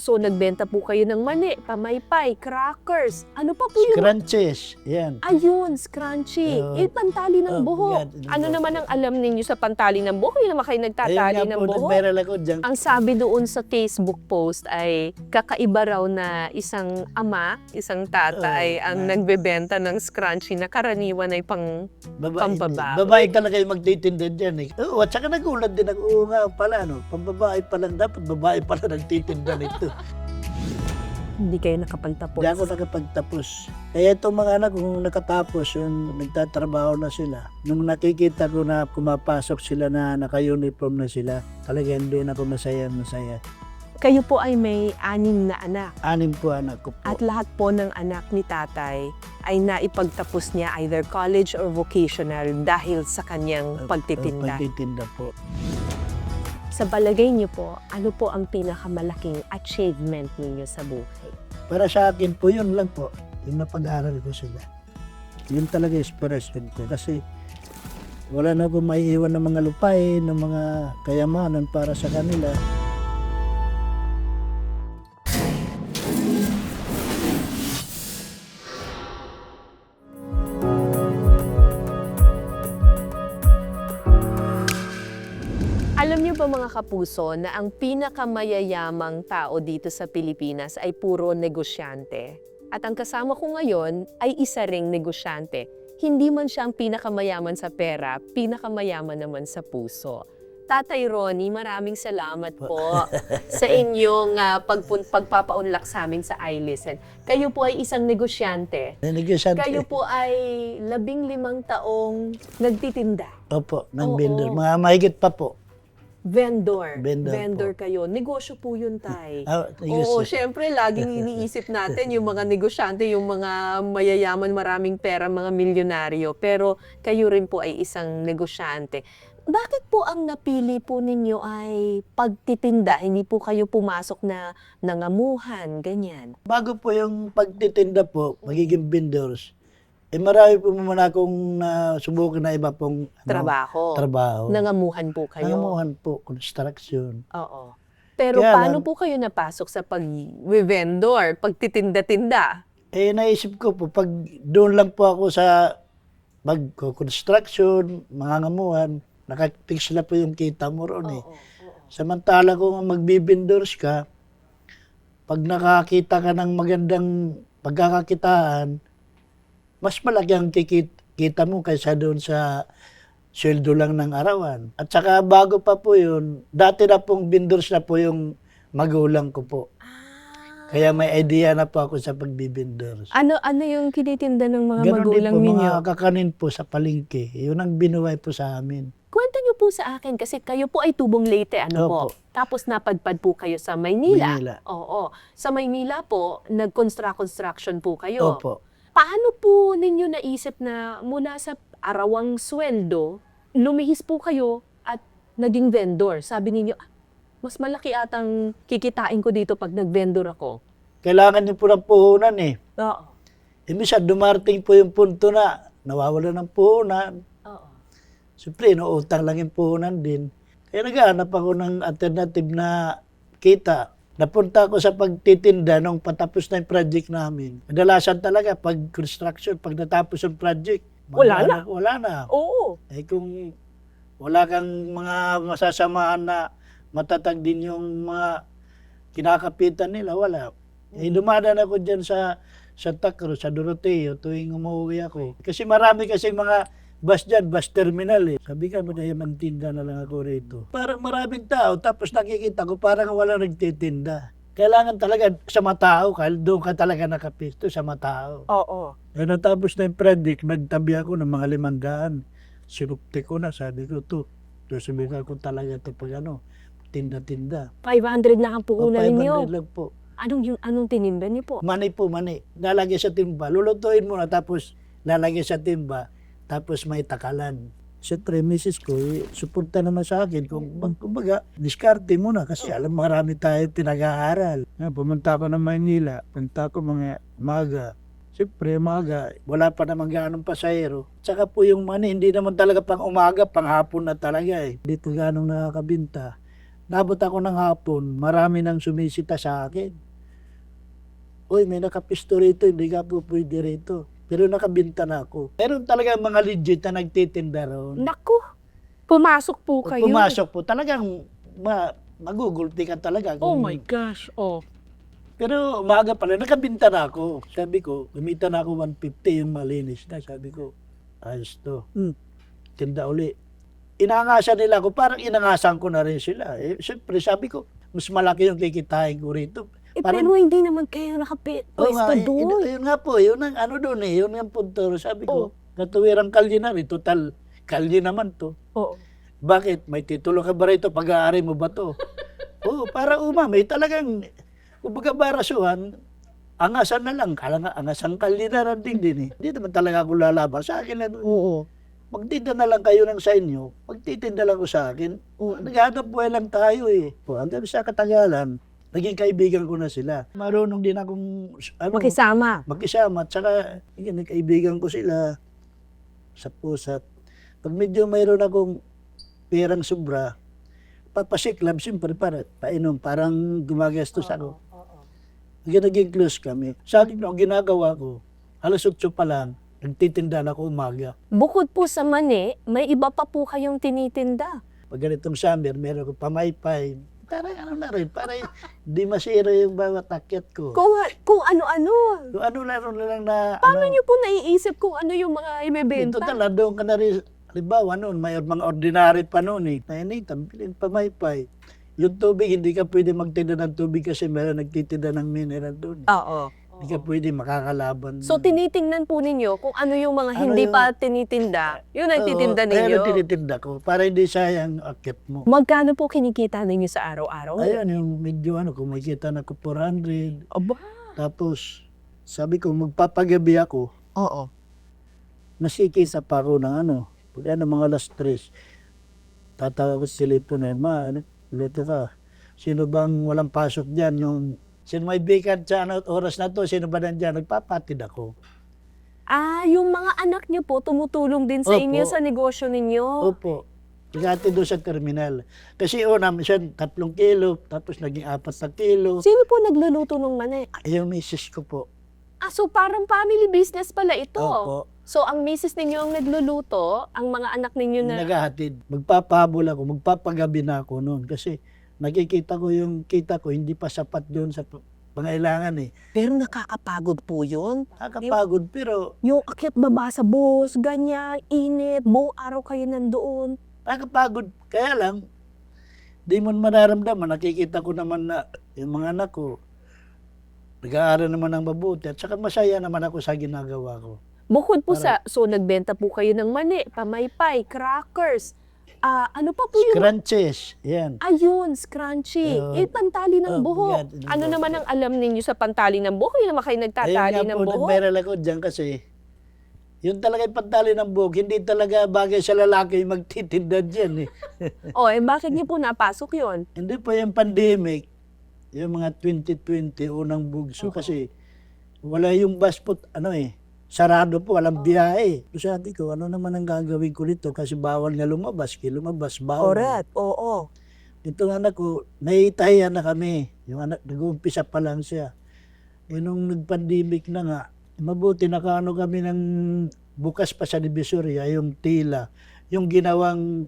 So, nagbenta po kayo ng mani, pamaypay, crackers. Ano pa po yung... Scrunchies, yan. Ayun, scrunchy. Pantali ng buhok. yan. Ano naman ang alam ninyo sa pantali ng buhok? Hindi naman kayo nagtatali ng buhok. Nag-viral ako dyan. Ang sabi doon sa Facebook post ay kakaiba raw na isang ama, isang tatay ang nagbebenta ng scrunchy na karaniwan ay pambabae. Babae talaga yung magtitinda dyan eh. Oo, at saka nagulat din ako, oo nga pala, no, pambabae pa lang dapat, babae pala nagtitinda nito. Hindi kayo nakapagtapos. Hindi ako nakapagtapos. Kaya itong mga anak kung nakatapos, yung nagtatrabaho na sila, nung nakikita ko na pumapasok sila na naka-uniform na sila, talaga hindi na ako masaya. Kayo po ay may 6 na anak. 6 po anak ko po. At lahat po ng anak ni tatay ay naipagtapos niya either college or vocational dahil sa kanyang pagtitinda. Pagtitinda po. Sa palagay niyo po, ano po ang pinakamalaking achievement ninyo sa buhay? Para sa akin po, yun lang po. Yung napag-aral ko sila. Yun talaga inspiration ko. Kasi wala na akong maiiwan ng mga lupain, ng mga kayamanan para sa kanila. Alam niyo ba mga kapuso na ang pinakamayayamang tao dito sa Pilipinas ay puro negosyante? At ang kasama ko ngayon ay isa ring negosyante. Hindi man siya ang pinakamayaman sa pera, pinakamayaman naman sa puso. Tatay Ronnie, maraming salamat po sa inyong pagpapaunlak sa amin sa iListen. Kayo po ay isang negosyante. Kayo po ay 15 taong nagtitinda. Opo, ng Oo. vendor. Mga mahigit pa po. Vendor Vendor po. kayo. Negosyo po yun, tay. Negosyo. Oo, syempre, laging iniisip natin yung mga negosyante, yung mga mayayaman, maraming pera, mga milyonaryo. Pero kayo rin po ay isang negosyante. Bakit po ang napili po ninyo ay pagtitinda? Hindi po kayo pumasok na nangamuhan, ganyan? Bago po yung pagtitinda po, magiging vendors, marami po muna akong subukan na iba pong trabaho. Nangamuhan po kayo? Nangamuhan po, construction. Oo. Pero Kaya paano po kayo napasok sa pag-vendor, pagtitinda-tinda? Naisip ko po, pag doon lang po ako sa pag-construction, mangangamuhan, nakapix na po yung kita mo ron eh. Samantala kung magbibindors ka, pag nakakita ka ng magandang pagkakakitaan, mas malaki ang kita mo kaysa doon sa sweldo lang ng arawan. At saka bago pa po yun, dati na pong vendors na po yung magulang ko po. Kaya may idea na po ako sa pagbibindors. Ano yung kinitinda ng mga Ganon magulang din po, ninyo? mga kakanin po sa palengke. Yun ang binuhay po sa amin. Kwento niyo po sa akin kasi kayo po ay tubong Leyte, ano po? Opo. Tapos napadpad po kayo sa Maynila. Maynila. Oo. Sa Maynila po, nag-construction po kayo. Opo. Paano po ninyo naisip na mula sa arawang sweldo, lumihis po kayo at naging vendor? Sabi ninyo, mas malaki atang kikitain ko dito pag nag-vendor ako. Kailangan niyo po ng puhunan eh. Oo. Minsan dumarating po yung punto na nawawala ng puhunan. Oo. Siyempre, inuutang lang yung puhunan din. Kaya naghahanap ako ng alternative na kita. Napunta ako sa pagtitinda nung patapos na yung project namin. Kadalasan talaga, pag construction, pag natapos yung project, Wala na. Oo. Kung wala kang mga masasamahan na matatag din yung mga kinakapitan nila, wala. Dumadaan ako dyan sa Tacro, sa Doroteo, tuwing umuwi ako. Kasi marami kasi mga bus dyan, bus terminal eh. Sabi ka mo, kaya magtinda na lang ako rito. Parang maraming tao, tapos nakikita ko parang wala nagtitinda. Kailangan talaga sa matao, doon ka talaga nakapisto sa matao. Oo. Natapos na yung project, nagtabi ako ng mga 500. Sinupti ko na, sabi ko to. Sabihin ko talaga ito pag tinda-tinda. 500 na ang puhunan ninyo. 500 lang po. Anong tininda niyo po? Mani po, mani. Lalagay sa timba. Lulutuin mo na, tapos lalagay sa timba. Tapos may takalan. Siyempre, misis ko, suporta naman sa akin. Kumbaga, diskarte mo na kasi alam marami tayo pinag-aaral. Pumunta ako ng Maynila, punta ako mga maga. Siyempre, maga, wala pa naman ganong pasahero. Tsaka po yung mani, hindi naman talaga pang umaga, pang hapon na talaga eh. Dito ganong nakakabinta. Nabot ako ng hapon, marami nang sumisita sa akin. Uy, may nakapisto rito, hindi ka po pwede rito. Pero nakabinta na ako. Meron talaga mga legit na nagtitinda roon. Naku, pumasok po Pag kayo. pumasok po, talagang magugulti ka talaga. Oh my gosh, oh. Pero umaga pala, nakabinta na ako. Sabi ko, kumita na ako 150 yung malinis na. Sabi ko, ayos to. Tinda uli. Inangasan nila ako, parang inangasan ko na rin sila. Eh, siyempre, sabi ko, mas malaki yung kikitain ko rito. Parang, Pero hindi naman kayo nakapwesto doon. yun nga po, yun ang ano doon eh, yun ang punto. Sabi ko, katuwirang kalye na rin, total, kalye naman to. Oo. Bakit? May titulo ka ba rito? Pag-aari mo ba to? Oo, para may talagang, kumbaga barasuhan, angasan na lang. Kala nga, angasan kalye na lang din eh. Hindi naman talaga ako lalaban. Sa akin lang, Oo. magtinda na lang kayo ng sa inyo, magtitinda lang ko sa akin. Naghanap buhay lang tayo eh. Hanggang sa katagalan, naging kaibigan ko na sila. Marunong din akong Makisama. mag-isama. At saka, naging kaibigan ko sila sa pusat. Pag medyo mayroon akong perang sobra, papasiklab, siyempre para painom, parang gumagastos ako. Naging close kami. Sa akin, ang ginagawa ko, alas 8 pa lang, nagtitinda na ako umaga. Bukod po sa mani, may iba pa po kayong tinitinda. Pag ganitong summer, meron ko pamaypay. Parang ano na rin, para hindi masira yung bawat akyat ko. Kung ano-ano. Yung ano na lang na, Paano nyo po naiisip kung ano yung mga ibebenta? total, doon ka na rin, halimbawa noon, may mga ordinary pa noon eh. Nainitan, bilhin pamaypay. Yung tubig, hindi ka pwede magtinda ng tubig kasi meron nagtitinda ng mineral doon. Oo. Hindi ka pwede makakalaban. So tinitingnan po ninyo kung ano yung mga Ano hindi yung- pa tinitinda. Yung nagtitinda Kaya ninyo. tinitinda ko, para hindi sayang akyat mo. Magkano po kinikita ninyo sa araw-araw? Ayan, yung medyo kumikita na ko 400. Aba. Tapos, sabi ko, magpapagabi ako. Oo. Nasikisa pa ako ng pag mga alas 3. Tatawag ko sa telepono, lito ka. Sino bang walang pasok dyan? Sino may vacant sa oras na to? Sino ba nandyan? Nagpapatid ako. Yung mga anak niyo po tumutulong din sa Opo. inyo sa negosyo ninyo. Opo. Igati doon sa terminal. Kasi minsan 3 kilo, tapos naging 4 na kilo. Sino po nagluluto ng mani? Yung misis ko po. So parang family business pala ito. Opo. So ang misis ninyo ang nagluluto, ang mga anak ninyo na... Naghahatid. Magpapahabol ako, magpapagabi na ako noon. Kasi nakikita ko yung kita ko, hindi pa sapat doon sa pangailangan eh. Pero nakakapagod po yun. Nakakapagod, pero Yung akyat baba sa bus, ganyan, init, buong araw kayo nandoon. nakakapagod. Kaya lang, di mo mararamdaman. Nakikita ko naman na yung mga anak ko, nag-aaral naman ng mabuti. At saka masaya naman ako sa ginagawa ko. Bukod po so nagbenta po kayo ng mani, pamaypay, crackers. Ano pa po yung... Crunches, yan. Ayun, scrunchy. Pantali ng buhok. yan, Ano naman ang alam ninyo sa pantali ng buhok? Hindi naman kayo nagtatali Ayun ng nga po, buhok. nagmeral ako dyan kasi yun talaga yung pantali ng buhok, hindi talaga bagay sa lalaki yung magtitinda dyan eh. Bakit niyo po napasok yon? Hindi po yung pandemic, yung mga 2020, unang bugso kasi wala yung bus po, sarado po, walang biyahe. So sabi ko, ano naman ang gagawin ko nito kasi bawal nga lumabas, bawal. Correct, oo. Itong anak ko, nahihitayan na kami. Yung anak, nag-uumpisa pa lang siya. Nung nag-pandemic na nga, mabuti nakaano kami ng bukas pa sa Divisoria, yung tila, yung ginawang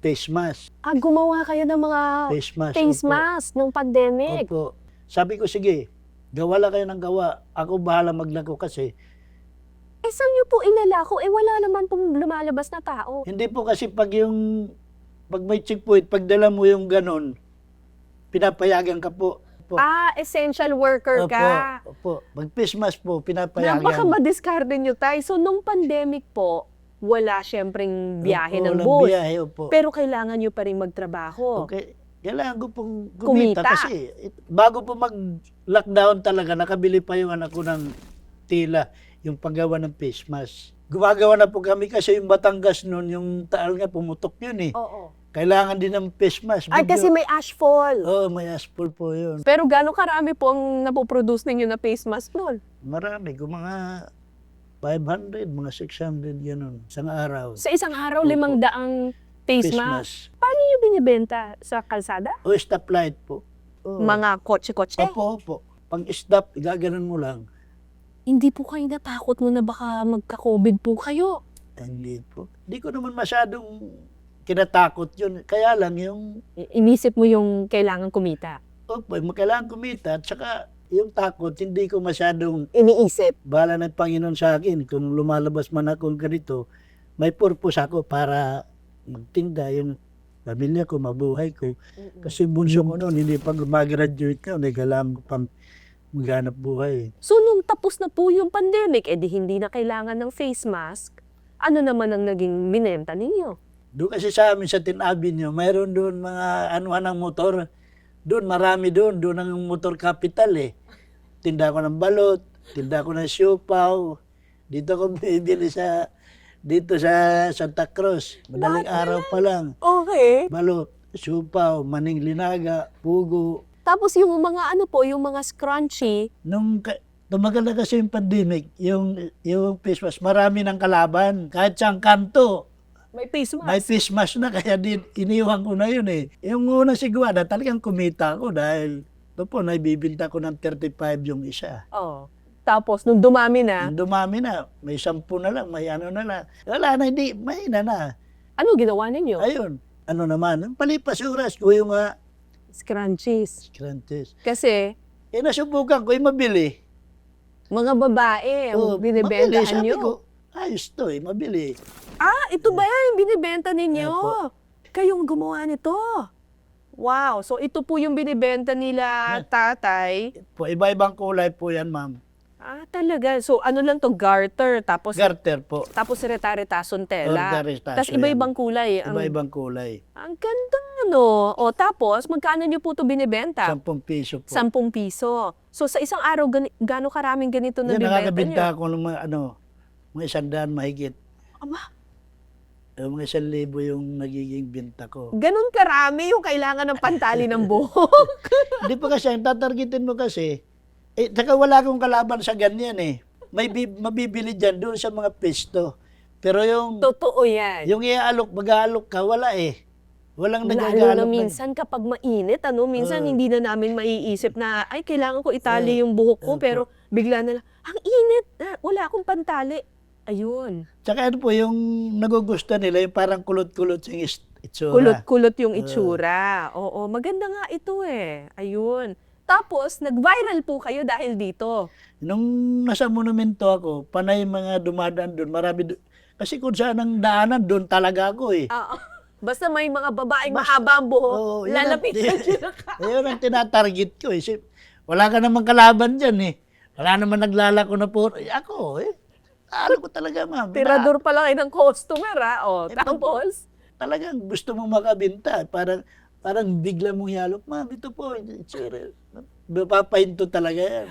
face mask. Gumawa kayo ng mga face Opo. mask nung pandemic. Opo. Sabi ko, sige, gawa lang kayo ng gawa. Ako bahala maglako kasi. Saan niyo po ilalako? Wala naman pong lumalabas na tao. Hindi po kasi pag may checkpoint, pagdala mo yung ganon, pinapayagan ka po. Opo. Essential worker ka. Opo. Mag-face mask po, pinapayagan. Baka madiscard nyo tayo. So, nung pandemic po, wala syempreng biyahe Opo, ng walang bus. biyahe, opo. Pero kailangan nyo pa rin magtrabaho. Okay. Kailangan ko pong kumita Kumita. kasi bago po mag-lockdown talaga, nakabili pa yung anak ko ng tila, yung paggawa ng face mask. Gumagawa na po kami kasi yung Batangas noon, yung taal nga pumutok yun eh. Oo. Kailangan din ng face mask. Kasi may ashfall. may asphalt po yun. Pero gano'ng karami po ang napoproduce ninyo na face mask nun? Marami, mga 500, mga 600, gano'n, isang araw. Sa isang araw, Opo. 500 Face face mask. mask. Paano nyo binibenta? Sa kalsada? O stoplight po. Oo. Mga kotse-kotse? Opo. Pang stop, gaganon mo lang. Hindi po kayo natakot mo na baka magka-COVID po kayo? Hindi po. Hindi ko naman masyadong kinatakot yun. Kaya lang yung, Inisip mo yung kailangan kumita? opo, kailangan kumita at saka yung takot, hindi ko masyadong Iniisip? bala ng Panginoon sa akin. Kung lumalabas man ako ganito, may purpose ako para magtinda yung pamilya ko, mabuhay ko. Kasi bunso ko noon, hindi pa gumagraduate ka, nagalang ko pang maghanap buhay. So, nung tapos na po yung pandemic, edi hindi na kailangan ng face mask, ano naman ang naging minenta ninyo? Doon kasi sa amin sa Tinabi nyo, mayroon doon mga anuhan ng motor. Doon, marami doon ang motor capital eh. Tinda ko ng balot, tinda ko ng siopaw. Dito ko bibili dito sa Santa Cruz. Madaling araw pa lang. Okay. Balot, siopaw, maning linaga, pugo. Tapos yung mga ano po, yung mga scrunchy, Nung tumagal na kasi yung pandemic, yung face mask, marami ng kalaban. Kahit siyang kanto, may face mask. may face mask na, kaya iniwan ko na yun eh. Yung una sigurada, talagang kumita ako dahil ito po, naibibinta ko ng 35 yung isa. Oh. Tapos, nung dumami na, Nung dumami na, may 10 na lang, may ano na lang. Wala na, hindi, mahina na. ano ginawa ninyo? Ayun, ano naman, palipas oras ko yung Scrunchies. scrunchies. Kasi, Nasubukan ko yung mabili. mga babae ang Oh, mabili, binibentahan sabi nyo. ko, ayos to mabili. Ito ba yung binibenta ninyo? Opo. Kayong gumawa nito. Wow. So, ito po yung binibenta nila tatay. Po, iba-ibang kulay po yan, ma'am. Talaga. So, ano lang to garter. Tapos, Garter po. reta-retason tela. Reta-retason Tapos, iba-ibang kulay. Iba-ibang kulay. Ang ganda, no? O, tapos, magkano nyo po ito binibenta? 10 piso po. 10 piso. So, sa isang araw, gaano karaming ganito na Yan, bibenta nyo? nakakabinta ako ng mga 100 mahigit. Aba, Mga 1,000 yung nagiging binta ko. ganun karami yung kailangan ng pantali ng buhok. Hindi pa kasi, ang tatargetin mo kasi, saka wala akong kalaban sa ganyan eh. Mabibili dyan doon sa mga pesto. Pero yung Totoo yan. mag-aalok ka, wala eh. Walang Lalo nagagalok na na. minsan kapag mainit, minsan Oo. hindi na namin maiisip na, ay, kailangan ko itali yung buhok ko, Opo. pero bigla na lang, ang init, wala akong pantali. Ayun. Tsaka ano po, yung nagugustuhan nila, yung parang kulot-kulot yung itsura. Kulot-kulot yung itsura. Oo, maganda nga ito eh. Ayun. Tapos, nag-viral po kayo dahil dito. Nung nasa monumento ako, panay mga dumadaan doon, marami kasi kung saan ang daanan, doon talaga ako eh. Basta may mga babaeng mahaba ang buhok, Oo, yun lalapitan nyo na Yun ang tinatarget ko eh. Wala ka namang kalaban dyan eh. Wala naman naglalako na po. Ako eh. Ano ko talaga, ma'am. Tirador pa lang kayo ng customer, tapos, Talagang gusto mong makabinta. Parang bigla mong yalok, ma'am, ito po. Mapapahinto talaga yan.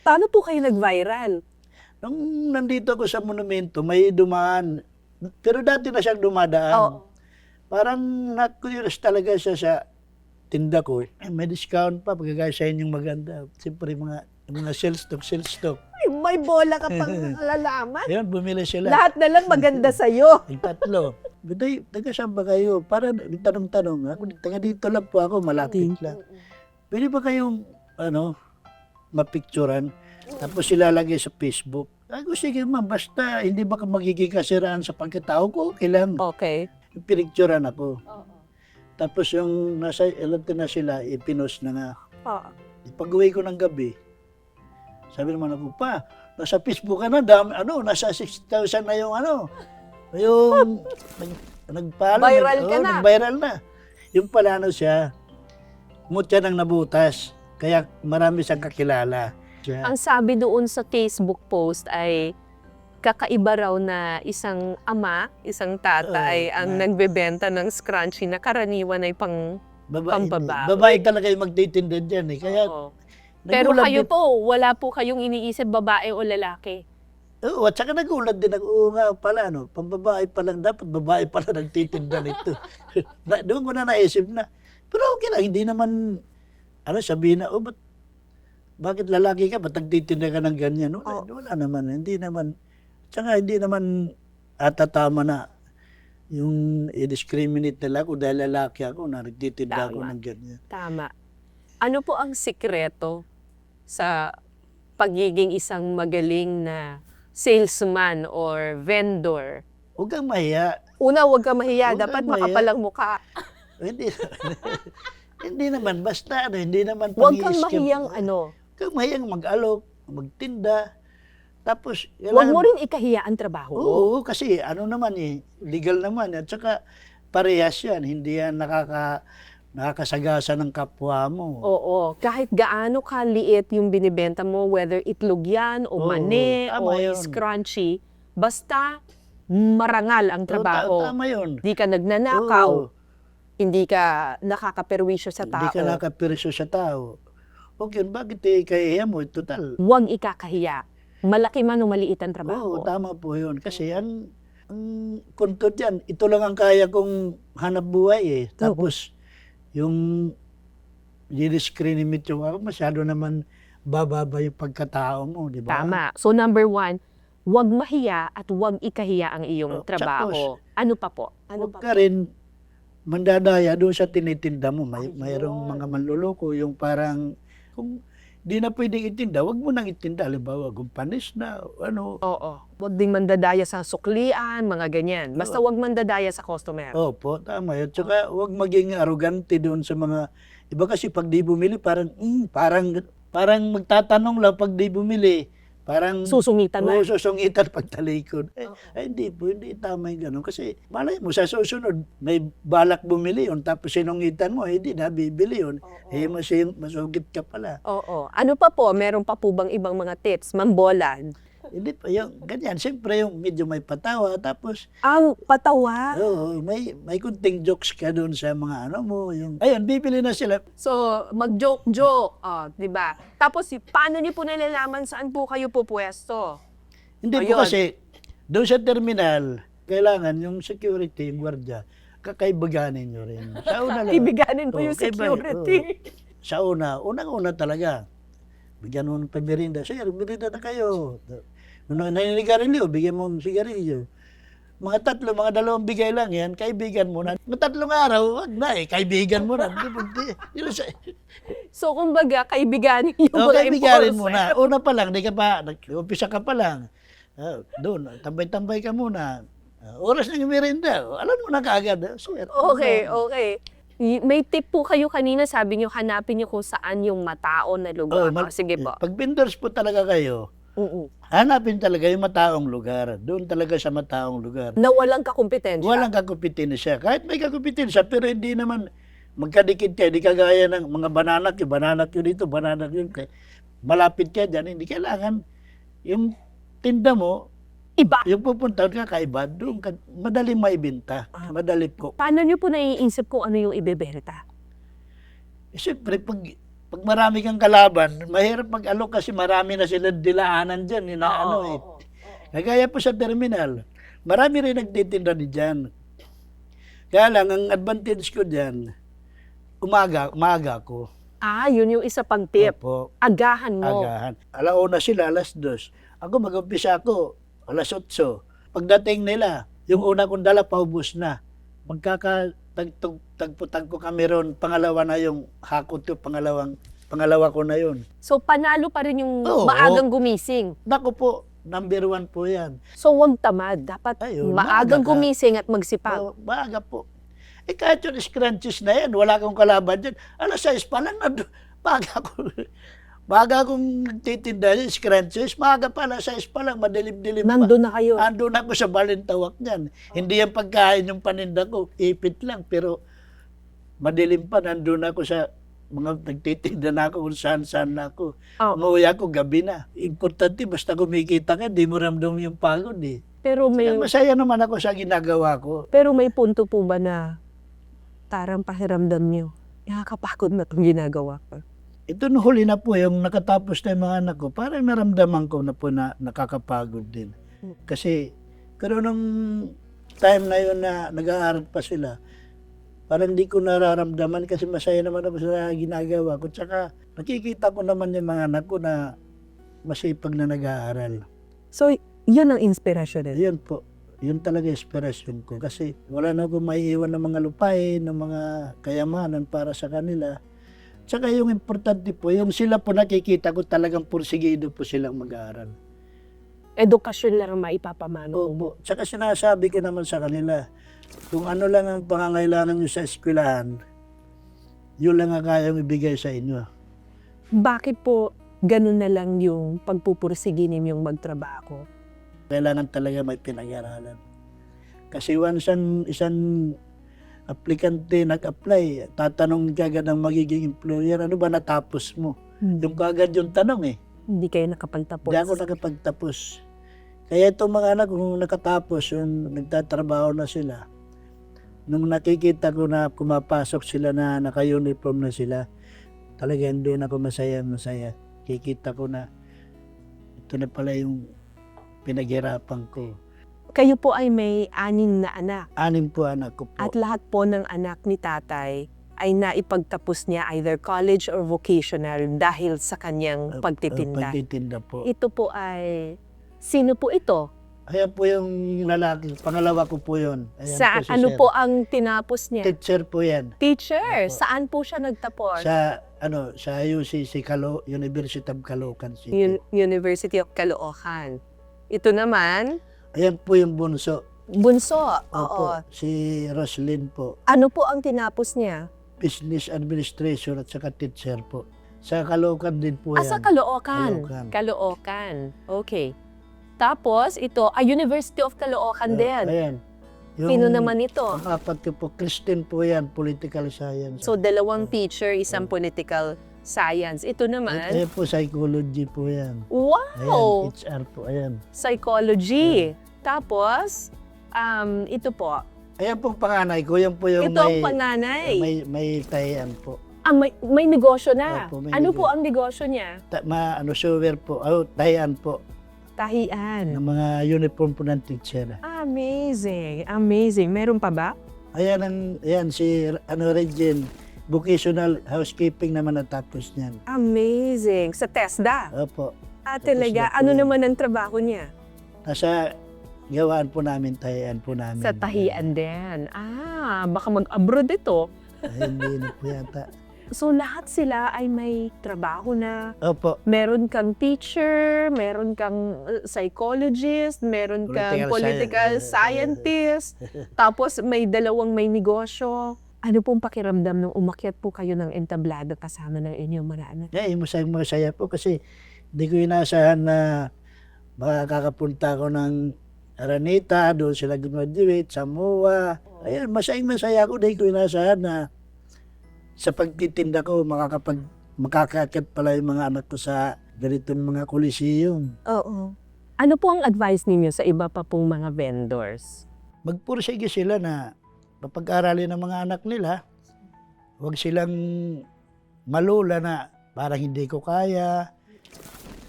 paano po kayo nag-viral? Nung nandito ako sa monumento, may dumaan. Pero dati na siyang dumadaan. Parang na-curious talaga siya sa tinda ko. May discount pa, pagkakasayin yung maganda. Siyempre, mga sales stock. Ay, may bola ka pang lalaman. Ayun, bumili sila. Lahat na lang maganda sa'yo. Yung tatlo. Biday, taga saan ba kayo? Para tanong-tanong. Ako, taga dito lang po ako, malapit lang. Pwede ba kayong, mapicturan? Tapos ilalagay sa Facebook. Ako, sige ma'am, basta hindi ba ka magiging kasiraan sa pagkatao ko? Okay lang. Okay. Pinicturan ako. Tapos yung nasa ilan na sila, ipinost na nga. Pag-uwi ko ng gabi, sabi naman ako, pa, nasa Facebook ka na, nasa 6,000 na yung yung nagpaalam. Viral ka na. Nag-viral na. Yung pala siya, mutya nang nabutas. Kaya marami siyang kakilala. Ang sabi doon sa Facebook post ay kakaiba raw na isang ama, isang tatay ang nagbebenta ng scrunchie na karaniwan ay pambabae. Babae talaga yung magtitinda dyan eh. Kaya, Pero nagulat kayo din- po, wala po kayong iniisip babae o lalaki. Oo, at saka nagulat din ako, oo nga pala, pambabae pa lang, dapat babae pala nagtitinda nito. Doon ko na naisip na. Pero okay lang, hindi naman, sabihin na, bakit lalaki ka, ba't nagtitinda ka ng ganyan? Wala naman, hindi naman, tsaka hindi naman atatama na yung i-discriminate nila ako dahil lalaki ako na nagtitinda ako Tama. ng ganyan. Tama. Ano po ang sikreto sa pagiging isang magaling na salesman or vendor? Huwag kang mahiya. Una, huwag ka mahiya. Huwag Dapat kang mahiya. makapalang mukha. Hindi, hindi naman, basta hindi naman Huwag kang pang-i-scam. mahiyang ano. Huwag kang mahiyang mag-alok, magtinda. Tapos, Huwag mo rin ikahiya ang trabaho mo. Oo, kasi ano naman legal naman. At saka parehas yan, hindi yan nakakasagasa ng kapwa mo. Oo. Kahit gaano kaliit yung binibenta mo, whether itlog yan, o Oo, mani, tama o yun. scrunchy, basta marangal ang trabaho. Tama yun. Hindi ka nagnanakaw, Oo, hindi ka nakakaperwisyo sa hindi ka tao. nakapirso sa tao. Okay, bakit ikahiya mo? Total. Huwag ikakahiya. Malaki man o maliit ang Oo, trabaho. tama po yun. Kasi ang kuntot yan, ito lang ang kaya kong hanap buhay eh. Tapos, yung discriminate yung ako, masyado naman bababa yung pagkatao mo, di ba? Tama. So number 1, huwag mahiya at huwag ikahiya ang iyong Oh, trabaho. Ano pa po? Ano Huwag pa ka po? rin mandadaya doon sa tinitinda mo. Mayroong mga manluloko, yung parang, kung di na pwedeng itinda, wag mo nang itinda. Halimbawa, kung panis na, ano. Oo. Huwag ding mandadaya sa suklian, mga ganyan. Basta huwag mandadaya sa customer. Opo, tama yun. Tsaka huwag maging arrogante doon sa mga, iba kasi pag di bumili, parang magtatanong lang pag di bumili. Parang, Susungitan mo. oo, susungitan pagtalikod. Ay, hindi po, hindi tama yung gano'n. Kasi, malay mo, sa susunod, may balak bumili yun, tapos sinungitan mo, hindi na, bibili yun. Eh, masugit ka pala. Oo. Ano pa po? Meron pa po bang ibang mga tips? Mambola. Hindi pa, yung ganyan. Siyempre, yung medyo may patawa, tapos, Ang patawa. oo, may kunting jokes ka doon sa mga ano mo. Yung, ayun, bibili na sila. So, mag-joke-joke. Oh, di ba? Tapos, paano niyo po nalalaman saan po kayo pupwesto? Hindi Ayun. po kasi, doon sa terminal, kailangan yung security, yung gwardiya, kakaibiganin nyo rin. Sa una lang. Ibiganin po Oo, yung kaiba- security. Sa unang-una talaga, bigyan mo ng pamirinda. Sir, merienda na kayo. Nung naninigarilyo, bigyan mo ng sigarilyo. Mga 2 bigay lang yan, kaibigan mo na. Mga 3 araw, wag na eh, kaibigan mo na. Yun sa- So, kumbaga, kaibiganin yung O, mga kaibiganin mo enforcer. na. Una pa lang, umpisa ka pa lang. Doon, tambay-tambay ka muna. Oras ng merienda, alam mo na kaagad. Sir, Okay, okay. May tip po kayo kanina, sabi niyo, hanapin niyo kung saan yung matao na lugar. Sige po. Pag vendors po talaga kayo, Oo. hanapin talaga yung mataong lugar. Doon talaga sa mataong lugar. Na walang kakumpetensya. Walang kakumpetensya. Kahit may kakumpetensya, pero hindi naman magkadikit ka. Hindi kagaya ng mga bananak yun dito, bananak yun. Malapit ka dyan, hindi kailangan. Yung tinda mo, Iba. yung pupunta ka kaiba, doon ka, madali maibenta. Madali po. Paano niyo po naiisip kung ano yung ibebenta? Siyempre, pag marami kang kalaban, mahirap mag-alok kasi marami na sila dilaanan dyan. Kagaya po sa terminal, marami rin nagtitinda ni dyan. Kaya lang, ang advantage ko dyan, umaga ko. Yun yung isa pang tip. Opo, Agahan mo. agahan. Alauna sila, 2:00. Ako mag-umpisa ako, 8:00. Pagdating nila, yung una kong dala, paubos na. Tagpo-tagpo kami ron. Pangalawa na yung hakot ko, pangalawa ko na yun. So, panalo pa rin yung Oo. maagang gumising. Naku po, number 1 po yan. So, huwag tamad. Dapat Ayun, maagang maaga ka. gumising at magsipag. Maaga po. Kahit yung scrunchies na yan, wala akong kalaban dyan. 6:00 pa lang, maaga akong nagtitinda yung scrunchies. Maaga pa, 6:00 pa lang, madilim-dilim pa. Nandun na kayo. Andun ako sa balintawak niyan. Hindi yan pagkain yung paninda ko, ipit lang. Pero madilim pa, nandun ako sa mga nagtitinda na ako kung saan-saan na ako. Oo. Umuwi ako, gabi na. Importante, basta kumikita ka, di mo ramdam yung pagod eh. Pero Kaya may, masaya naman ako sa ginagawa ko. pero may punto po ba na tarang pakiramdam niyo? Nakakapagod na itong ginagawa ko. Ito nung huli na po, yung nakatapos na yung mga anak ko, parang naramdaman ko na po na nakakapagod din. Kasi, pero nung time na yun na nag-aaral pa sila, parang di ko nararamdaman kasi masaya naman ako sa ginagawa ko. Tsaka nakikita ko naman yung mga anak ko na masipag na nag-aaral. So, yun ang inspirasyon nila. Ayun po. Yun talaga inspirasyon ko kasi wala na akong maiiwan ng mga lupain, ng mga kayamanan para sa kanila. Tsaka yung importante po, yung sila po nakikita ko talagang pursigido po silang mag-aaral. Edukasyon lang ang maipapamano mo. Opo. Tsaka sinasabi ko naman sa kanila, kung ano lang ang pangangailangan nyo sa eskwelahan, yun lang ang kayang ibigay sa inyo. Bakit po ganun na lang yung pagpupursige ninyong magtrabaho? Kailangan talaga may pinag-aralan. Kasi once isang aplikante nag-apply, tatanong kagad ang magiging employer, ano ba natapos mo? Yung kagad yung tanong eh. Hindi kayo nakapagtapos. Hindi ako nakapagtapos. Kaya itong mga anak kung nakatapos, yung nagtatrabaho na sila, nung nakikita ko na pumapasok sila na naka-uniform na sila, talaga hindi na ako masaya. Kikita ko na ito na pala yung pinaghirapan ko. Kayo po ay may 6 na anak. 6 po anak ko po. At lahat po ng anak ni tatay ay naipagtapos niya either college or vocational dahil sa kanyang pagtitinda. Pagtitinda po. Ito po ay, sino po ito? Ayan po yung lalaki. Pangalawa ko po yun. Ayan Sa po si ano Sir. po ang tinapos niya? Teacher po yan. Teacher. Opo. Saan po siya nagtapos? Sa UCC University of Caloocan City. University of Caloocan. Ito naman, Ayan po yung bunso. bunso. Opo. Oo. Si Roslyn po. Ano po ang tinapos niya? Business Administration at saka teacher po. Sa Caloocan din po yan. Sa Caloocan. Caloocan. Caloocan. Okay. Tapos ito, University of Caloocan din. Ayan. Sino naman ito? Ang apat ko po, Christine po yan, Political Science. So, 2 teacher, isang political science. Ito naman, Ayan po, Psychology po yan. wow! Ayan, HR po, ayan. Psychology. Tapos, ito po. Ayan po panganay ko, yan po yung Ito ang panganay. may tayan po. May negosyo na. Opo, may Ano po negosyo. ang negosyo niya? Sewer po, tayan po, Tahian. ng mga uniform po ng teacher. Amazing. Amazing. Meron pa ba? Ayan si Regine, vocational housekeeping naman natapos niyan. Amazing. Sa TESDA. Opo, Talaga. TESDA po Ano yan. naman ang trabaho niya? nasa gawaan po namin, tayan po namin. Sa tahian din. Baka mag-abroad ito. Ay, hindi na po yata. So, lahat sila ay may trabaho na. Opo, Meron kang teacher, meron kang psychologist, meron kang political scientist, tapos may 2 may negosyo. Ano pong pakiramdam nung umakyat po kayo ng entablado kasama ng inyong mga anak? masaya po kasi hindi ko inaasahan na makakapunta ako ng Araneta, doon sila graduate, Samoa. Ayun, masaya ako, dahil ko inaasahan na sa pagtitinda ko, makakakit pala yung mga anak ko sa ganitong mga coliseum. Oo. Ano po ang advice ninyo sa iba pa pong mga vendors? Magpursige sila na mapag-aralin ng mga anak nila. Huwag silang malula na parang hindi ko kaya.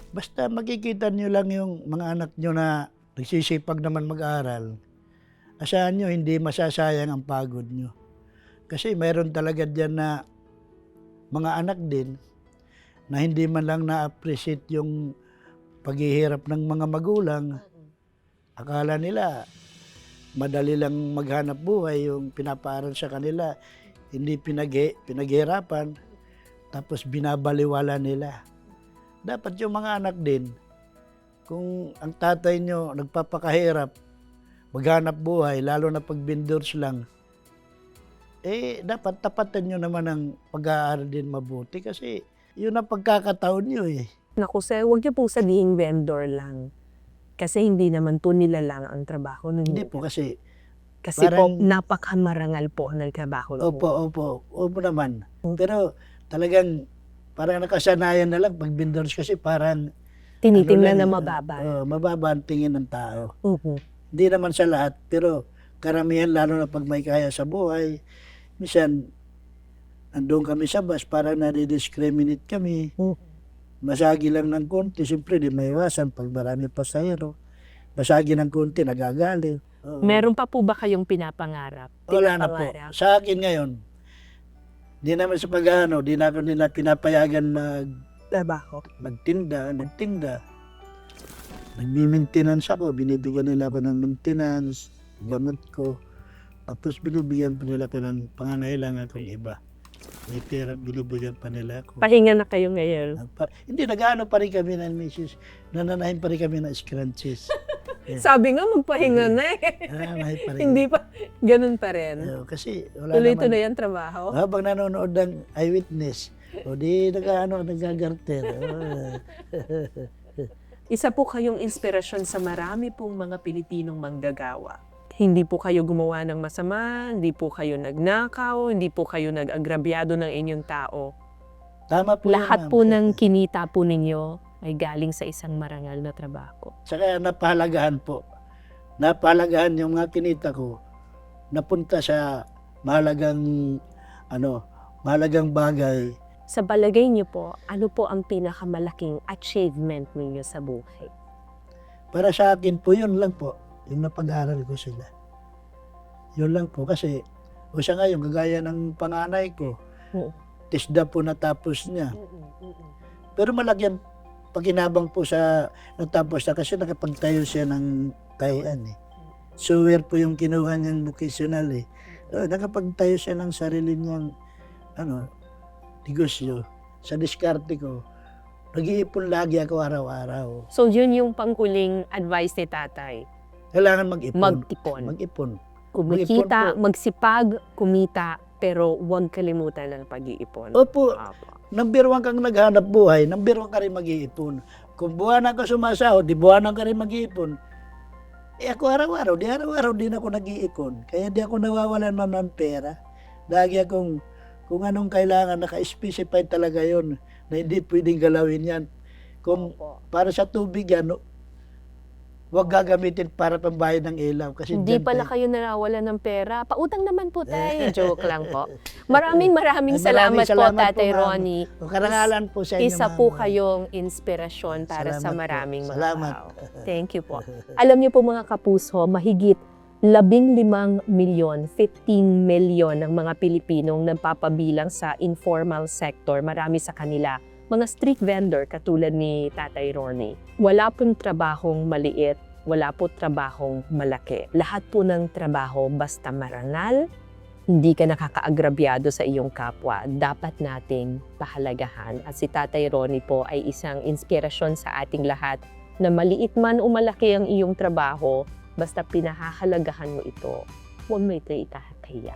Basta makikita nyo lang yung mga anak nyo na nagsisipag naman mag-aral. Asahan nyo, hindi masasayang ang pagod nyo. Kasi mayroon talaga dyan na mga anak din na hindi man lang na-appreciate yung paghihirap ng mga magulang. Akala nila madali lang maghanap buhay, yung pinapaaral sa kanila, hindi pinaghirapan, tapos binabaliwala nila. Dapat yung mga anak din, kung ang tatay nyo nagpapakahirap, maghanap buhay, lalo na pag vendors lang, dapat tapatan nyo naman ang pag-aaral din mabuti kasi yun ang pagkakataon nyo eh. Naku sir, huwag niyo pong sabihin vendor lang. Kasi hindi naman po nila lang ang trabaho ninyo. Hindi po kasi. Kasi po, parang- napakamarangal po ang trabaho ninyo. Opo naman. Pero talagang parang nakasanayan na lang pag vendors kasi parang Tinitingnan na ano lang, mababa. mababa ang tingin ng tao. Mhm. Hindi naman sa lahat, pero karamihan lalo na pag may kaya sa buhay. Minsan, andun kami sa bus, parang nadi-discriminate kami. Masagi lang ng konti, siyempre di may iwasan pag marami pasahero. Masagi ng konti, nagagalit. Oo. Meron pa po ba kayong pinapangarap? Wala na po. Pinapangarap? Sa akin ngayon, di naman sa pag-ano, di na ako nila pinapayagan Trabaho. nagtinda. Nagmi-maintenance ako, binibigyan nila ako ng maintenance, gamot ko. Tapos binibigyan pa nila ako ng pangangailangan ko iba. May pera, binibigyan pa nila ako. Pahinga na kayo ngayon. Hindi, nag-ano pa rin kami ng misis. Nananahin pa rin kami ng scrunchies. Sabi nga, magpahinga na eh. Nananahin pa rin. Hindi pa, ganun pa rin. Kasi wala Tuloy-tuloy ang trabaho. Habang nanonood ng eyewitness, o di nagagarter. Isa po kayong inspirasyon sa marami pong mga Pilipinong manggagawa. Hindi po kayo gumawa ng masama, hindi po kayo nagnakaw, hindi po kayo nag-agrabyado ng inyong tao. Tama po Lahat yan, po ma'am. ng kinita po ninyo ay galing sa isang marangal na trabaho. Saka napahalagahan po. Napahalagahan yung mga kinita ko. Napunta sa mahalagang, mahalagang bagay. Sa palagay niyo po, ano po ang pinakamalaking achievement ninyo sa buhay? Para sa akin po, yun lang po. Yung napag-aral ko sila. Yun lang po. Kasi, o siya ngayon, kagaya ng panganay ko, Oo. TISDA po natapos niya. Pero malagyan pakinabang po sa natapos na kasi nakapagtayo siya ng tayan eh. Sewer po yung kinuha niyang vocational eh. Nakapagtayo siya ng sarili niyang negosyo. Sa diskarte ko, nag-iipon lagi ako araw-araw. So yun yung panghuling advice ni tatay. Kailangan mag-ipon. Mag-ipon. Mag-ipon. Kumikita, Mag-ipon po. magsipag, kumita, pero huwag kalimutan ng pag-iipon. Opo, Apo. number 1 kang naghanap buhay, number 1 ka rin mag-iipon. Kung buwanan ka sumasahod, di buwanan ka rin mag-iipon. Ako araw-araw din ako nag-iipon. Kaya di ako nawawalan ng pera. Lagi akong, kung anong kailangan, naka-specify talaga yon na hindi pwedeng galawin yan. Kung Opo. para sa tubig yan, huwag gagamitin para pambayad ng ilaw. Kasi Hindi dyan pala tayo- kayo nawawalan ng pera. Pautang naman po tayo. Joke lang po. Maraming salamat po, salamat Tatay po, ma'am. Ronnie. Karangalan po sa inyo, Isa ma'am. po kayong inspirasyon para sa Salamat po. maraming mga Salamat. tao. Thank you po. Alam niyo po mga kapuso, mahigit 15 milyon, 15 milyon ng mga Pilipinong nagpapabilang sa informal sector. Marami sa kanila, mga street vendor katulad ni Tatay Ronnie. Wala pong trabahong maliit, wala po trabahong malaki. Lahat po ng trabaho basta marangal, hindi ka nakakaagrabyado sa iyong kapwa, dapat nating pahalagahan. At si Tatay Ronnie po ay isang inspirasyon sa ating lahat na maliit man o malaki ang iyong trabaho, basta pinahahalagahan mo ito, huwag mo ito itahahiya.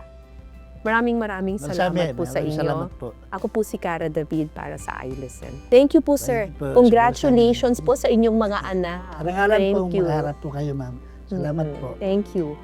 Maraming salamat po sa Maraming inyo. Salamat po. Ako po si Cara David para sa iListen. Thank you po, sir. Thank you po. Congratulations po sa inyong mga anak. Karangalan po, Thank you. makaharap po kayo, ma'am. Salamat Mm-mm. po. Thank you.